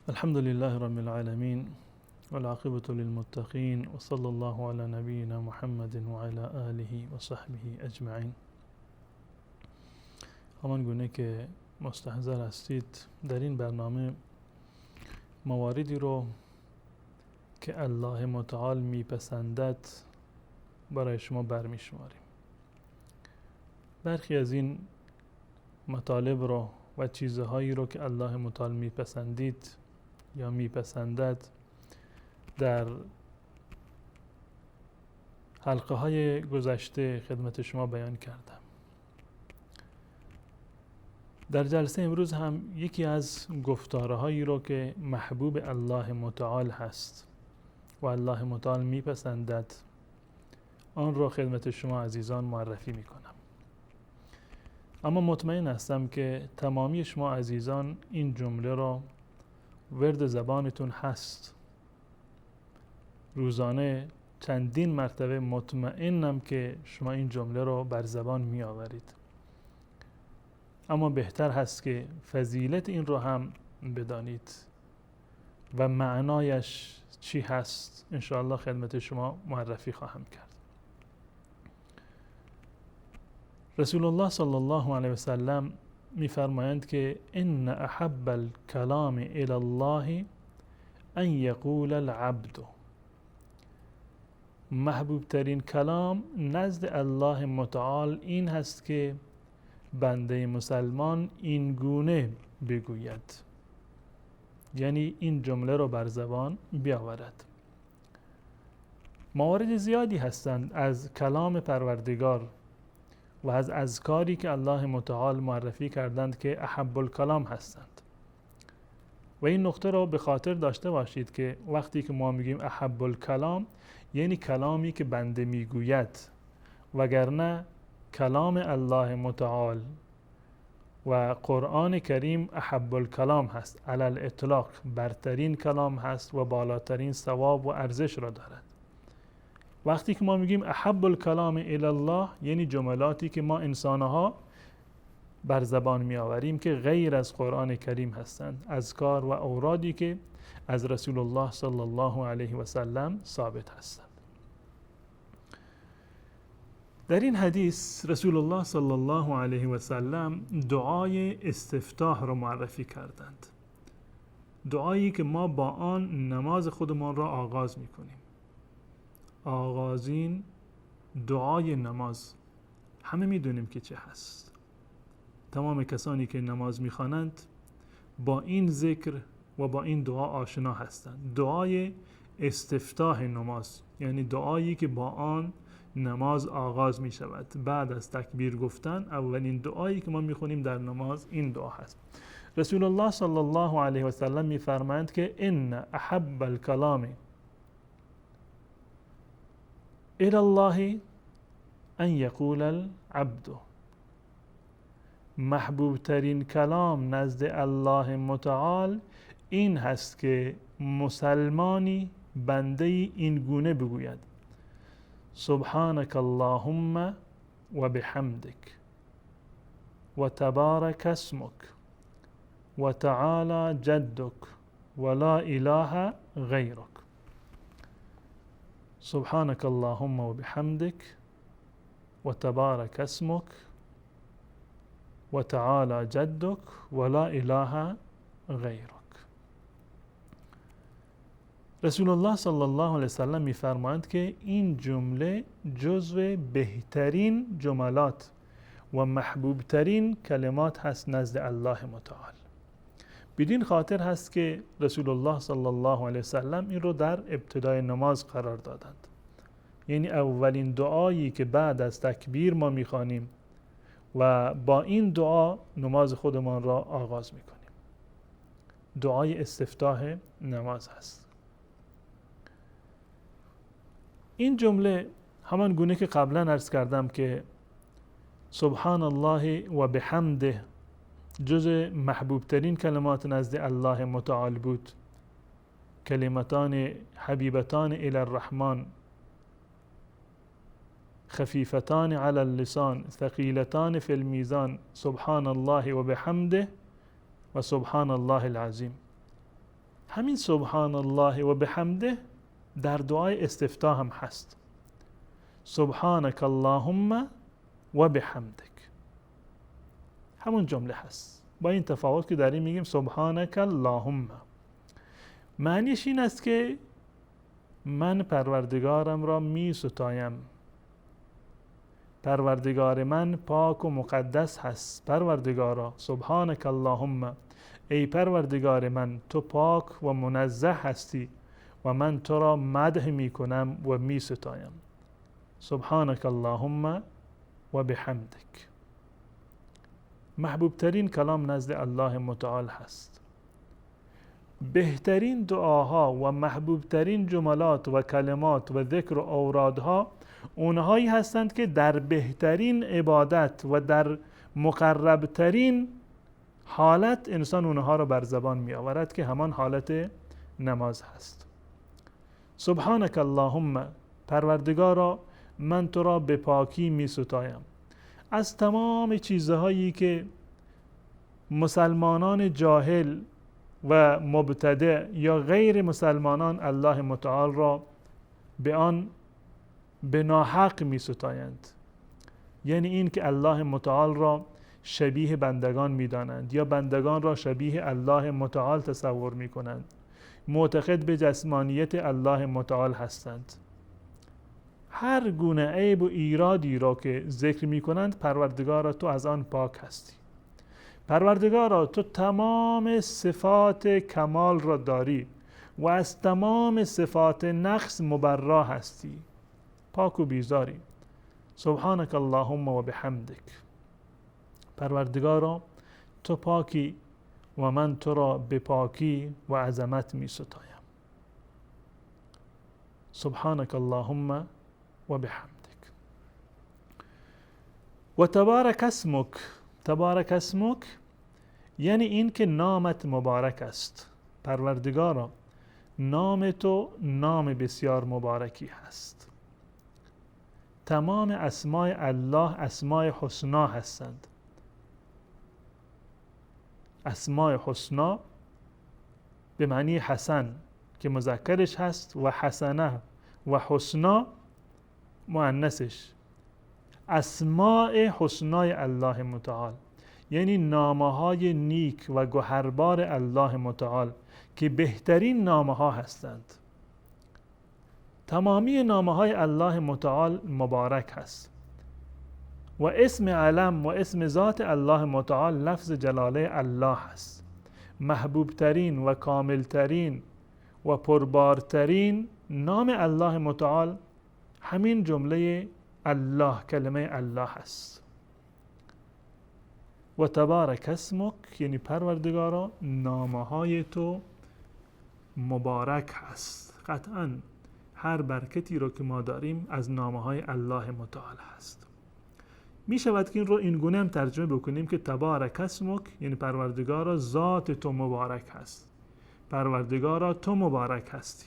الحمد لله رب العالمين والعاقبة للمتقين وصلى الله على نبينا محمد وعلى آله وصحبه اجمعین. همان گونه که مستحضر هستید در این برنامه مواردی رو که الله متعال میپسندد برای شما برمیشماریم. برخی از این مطالب رو و چیزهایی رو که الله متعال میپسندید یا میپسندد در حلقه های گذشته خدمت شما بیان کردم. در جلسه امروز هم یکی از گفتارهایی رو که محبوب الله متعال هست و الله متعال میپسندد آن را خدمت شما عزیزان معرفی میکنم. اما مطمئن هستم که تمامی شما عزیزان این جمله را ورد زبانتون هست. روزانه چندین مرتبه مطمئنم که شما این جمله را بر زبان می آورید. اما بهتر هست که فضیلت این رو هم بدانید و معنایش چی هست انشاءالله خدمت شما معرفی خواهم کرد. رسول الله صلی الله علیه و سلم می‌فرمایند که ان احب الکلام الی الله ان یقول العبد. محبوب ترین کلام نزد الله متعال این هست که بنده مسلمان این گونه بگوید، یعنی این جمله رو بر زبان بیاورد. موارد زیادی هستند از کلام پروردگار و از اذکاری که الله متعال معرفی کردند که احب الکلام هستند و این نقطه را به خاطر داشته باشید که وقتی که ما میگیم احب الکلام یعنی کلامی که بنده میگوید، وگرنه کلام الله متعال و قرآن کریم احب الکلام هست، علی الاطلاق برترین کلام هست و بالاترین ثواب و ارزش را دارد. وقتی که ما میگیم احب الکلام الی الله یعنی جملاتی که ما انسانها بر زبان می آوریم که غیر از قرآن کریم هستند، اذکار و اورادی که از رسول الله صلی الله علیه و سلم ثابت هستند. در این حدیث رسول الله صلی الله علیه و سلم دعای استفتاح را معرفی کردند، دعایی که ما با آن نماز خودمان را آغاز می کنیم. آغازین دعای نماز همه میدونیم که چه هست. تمام کسانی که نماز میخوانند با این ذکر و با این دعا آشنا هستند. دعای استفتاح نماز یعنی دعایی که با آن نماز آغاز می شود. بعد از تکبیر گفتن اولین دعایی که ما میخونیم در نماز این دعا هست. رسول الله صلی الله علیه و سلم میفرمایند که ان احب الکلام الی الله ان یقول العبد. محبوب ترین کلام نزد الله متعال این هست که مسلمانی بنده این گونه بگوید سبحانك اللهم و بحمدك و تبارک اسمك و تعالی جدك و لا اله غیرك. سبحانك اللهم و بحمدك و تبارک اسمك و تعالی جدك و لا اله غیرك. رسول الله صلی الله علیه وسلم میفرمایند که این جمله جزو بهترین جملات و محبوب ترین کلمات هست نزد الله متعال. بدین خاطر هست که رسول الله صلی الله علیه وسلم این رو در ابتدای نماز قرار دادند، یعنی اولین دعایی که بعد از تکبیر ما میخوانیم و با این دعا نماز خودمان را آغاز میکنیم. دعای استفتاح نماز هست. این جمله همان گونه که قبلا عرض کردم که سبحان الله و بحمده جز محبوب ترین کلمات نزد الله متعال بود کلمتان حبیبتان الی الرحمن خفیفتان علی اللسان ثقیلتان فی المیزان سبحان الله و بحمده و سبحان الله العظیم. همین سبحان الله و بحمده در دعای استفتاح هم هست. سبحانك اللهم و بحمدک، همون جمله هست، با این تفاوت که داریم میگیم سبحانك اللهم. معنیش این است که من پروردگارم را می ستایم، پروردگار من پاک و مقدس هست. پروردگارا سبحانك اللهم، ای پروردگار من تو پاک و منزه هستی و من تو را مدح می کنم و می ستایم. سبحانك اللهم و بحمدک محبوب ترین کلام نزد الله متعال هست. بهترین دعاها و محبوب ترین جملات و کلمات و ذکر و اورادها اونهایی هستند که در بهترین عبادت و در مقربترین حالت انسان اونها را بر زبان می آورد که همان حالت نماز هست. سبحانك اللهم، پروردگارا من تو را به پاکی می ستایم از تمام چیزهایی که مسلمانان جاهل و مبتدع یا غیر مسلمانان الله متعال را به آن به ناحق می ستایند. یعنی این که الله متعال را شبیه بندگان می دانند یا بندگان را شبیه الله متعال تصور می کنند، معتقد به جسمانیت الله متعال هستند. هر گونه عیب و ایرادی را که ذکر می کنند پروردگارا تو از آن پاک هستی. پروردگارا تو تمام صفات کمال را داری و از تمام صفات نقص مبرا هستی، پاک و بیزاری. سبحانك اللهم و بحمدک، پروردگارا تو پاکی و من تو را به پاکی و عظمت می ستایم. سبحانك اللهم و بحمدک. و تبارک اسمک، تبارک اسمک یعنی این که نامت مبارک است. پروردگارا نام تو نام بسیار مبارکی هست. تمام اسماء الله اسماء حسنا هستند. اسماء حسنا به معنی حسن که مذکرش هست و حسنه و حسنا مؤنثش. اسماء حسنای الله متعال یعنی نامه‌های نیک و گوهربار الله متعال که بهترین نامه‌ها هستند. تمامی نامه‌های الله متعال مبارک هست و اسم علم و اسم ذات الله متعال لفظ جلاله الله هست. محبوب ترین و کامل ترین و پربارترین نام الله متعال همین جمله الله، کلمه الله هست. و تبارک اسمک یعنی پروردگارا نامه‌های تو مبارک هست. قطعاً هر برکتی رو که ما داریم از نامه‌های الله متعال هست. می شود که این رو این گونه هم ترجمه بکنیم که تبارک اسمک یعنی پروردگارا ذات تو مبارک هست، پروردگارا تو مبارک هستی.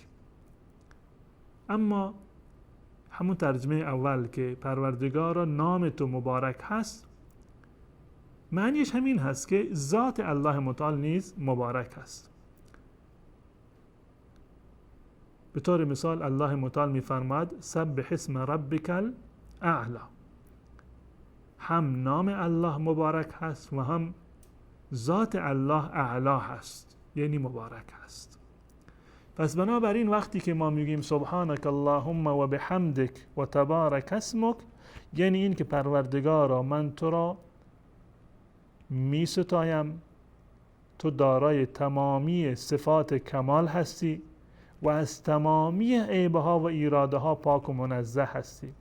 اما همون ترجمه اول که پروردگارا نام تو مبارک هست معنیش همین هست که ذات الله متعال نیز مبارک هست. به طور مثال الله متعال می‌فرماید سبح اسم ربک الاعلی. هم نام الله مبارک هست و هم ذات الله اعلا هست، یعنی مبارک هست. پس بنابراین وقتی که ما میگیم سبحانك اللهم و بحمدک و تبارک اسمک یعنی این که پروردگارا من تو را می ستایم، تو دارای تمامی صفات کمال هستی و از تمامی عیبها و ایرادها پاک و منزه هستی.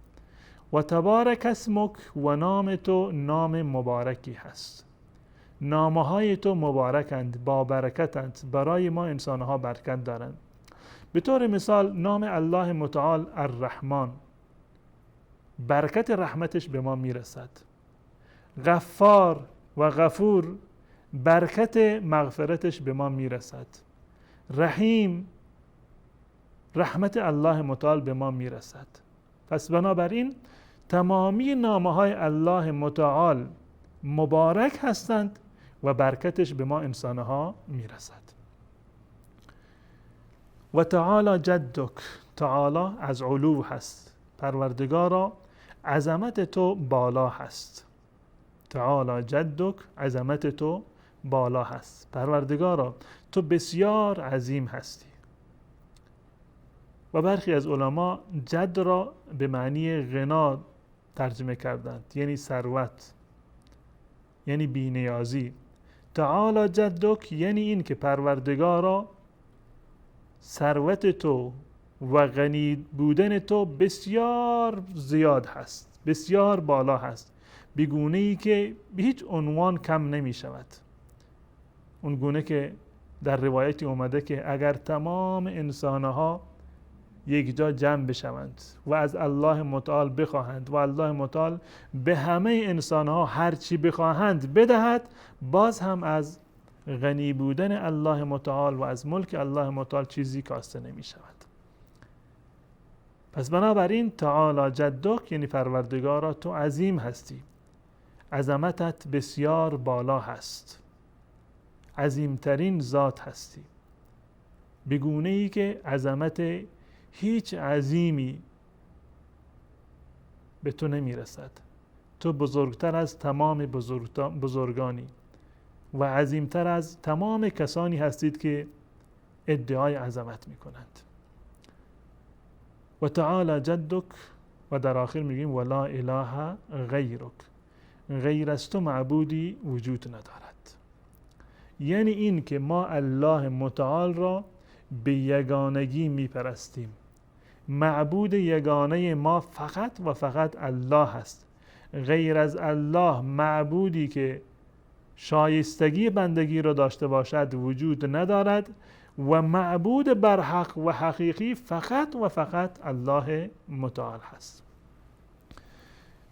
و تبارک اسمک و نام تو نام مبارکی هست. نامهای تو مبارکند، با برکتند، برای ما انسانها برکت دارند. به طور مثال نام الله متعال الرحمن، برکت رحمتش به ما میرسد. غفار و غفور، برکت مغفرتش به ما میرسد. رحیم، رحمت الله متعال به ما میرسد. پس بنابراین تمامی نامه های الله متعال مبارک هستند و برکتش به ما انسانها میرسد. و تعالی جدک، تعالی از علو هست، پروردگارا عظمت تو بالا هست. تعالی جدک، عظمت تو بالا هست. پروردگارا تو بسیار عظیم هستی. و برخی از علما جد را به معنی غنا ترجمه کردند، یعنی ثروت، یعنی بی‌نیازی. تعالی جدک یعنی این که پروردگارا ثروت تو و غنی بودن تو بسیار زیاد هست، بسیار بالا هست، بگونه ای که به هیچ عنوان کم نمی شود. اون گونه که در روایتی اومده که اگر تمام انسانها یک جا جمع بشوند و از الله متعال بخواهند و الله متعال به همه انسانها هر چی بخواهند بدهد، باز هم از غنی بودن الله متعال و از ملک الله متعال چیزی کاسته نمی شود. پس بنابراین تعالی جدک یعنی پروردگارا تو عظیم هستی، عظمتت بسیار بالا هست، عظیمترین ذات هستی، بگونه ای که عظمت هیچ عظیمی به تو نمی رسد. تو بزرگتر از تمام بزرگانی و عظیمتر از تمام کسانی هستید که ادعای عظمت می کنند. و تعالی جدک، و در آخر میگیم ولا اله غیرک، غیر از تو معبودی وجود ندارد. یعنی این که ما الله متعال را به یگانگی میپرستیم. معبود یگانه ما فقط و فقط الله هست. غیر از الله معبودی که شایستگی بندگی را داشته باشد وجود ندارد و معبود برحق و حقیقی فقط و فقط الله متعال هست.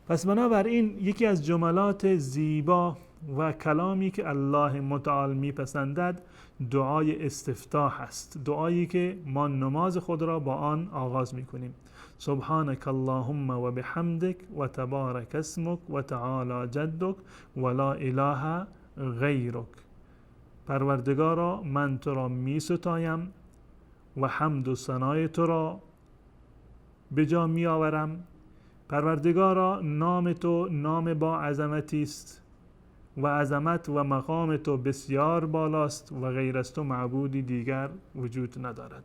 پس بنابراین یکی از جملات زیبا و کلامی که الله متعال میپسندد دعای استفتاح است، دعایی که ما نماز خود را با آن آغاز میکنیم. سبحانك اللهم و بحمدک و تبارک اسمک و تعالی جدک و لا اله غیرک. پروردگارا من تو را می ستایم و حمد و ثنای تو را به جا می آورم. پروردگارا نام تو نام با عظمتی است و عظمت و مقام تو بسیار بالاست و غیر از تو معبودی دیگر وجود ندارد.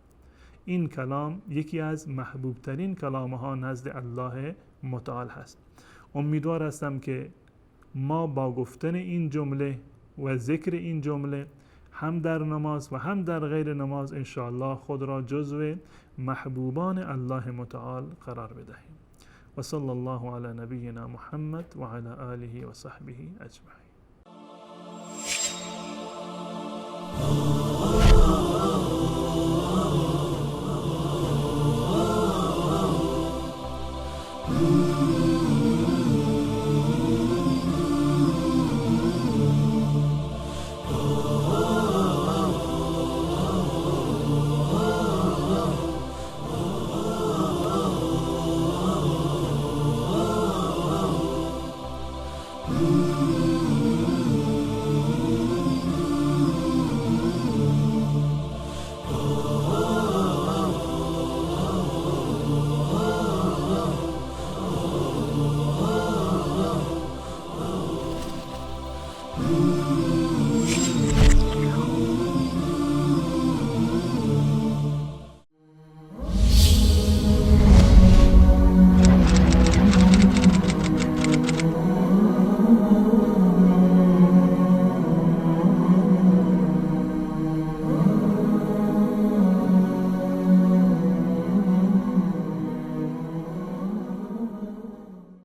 این کلام یکی از محبوب ترین کلام ها نزد الله متعال هست. امیدوار هستم که ما با گفتن این جمله و ذکر این جمله هم در نماز و هم در غیر نماز انشاءالله خود را جزو محبوبان الله متعال قرار بدهیم. و صلی الله علی نبینا محمد و علی آله و صحبه اجمعین.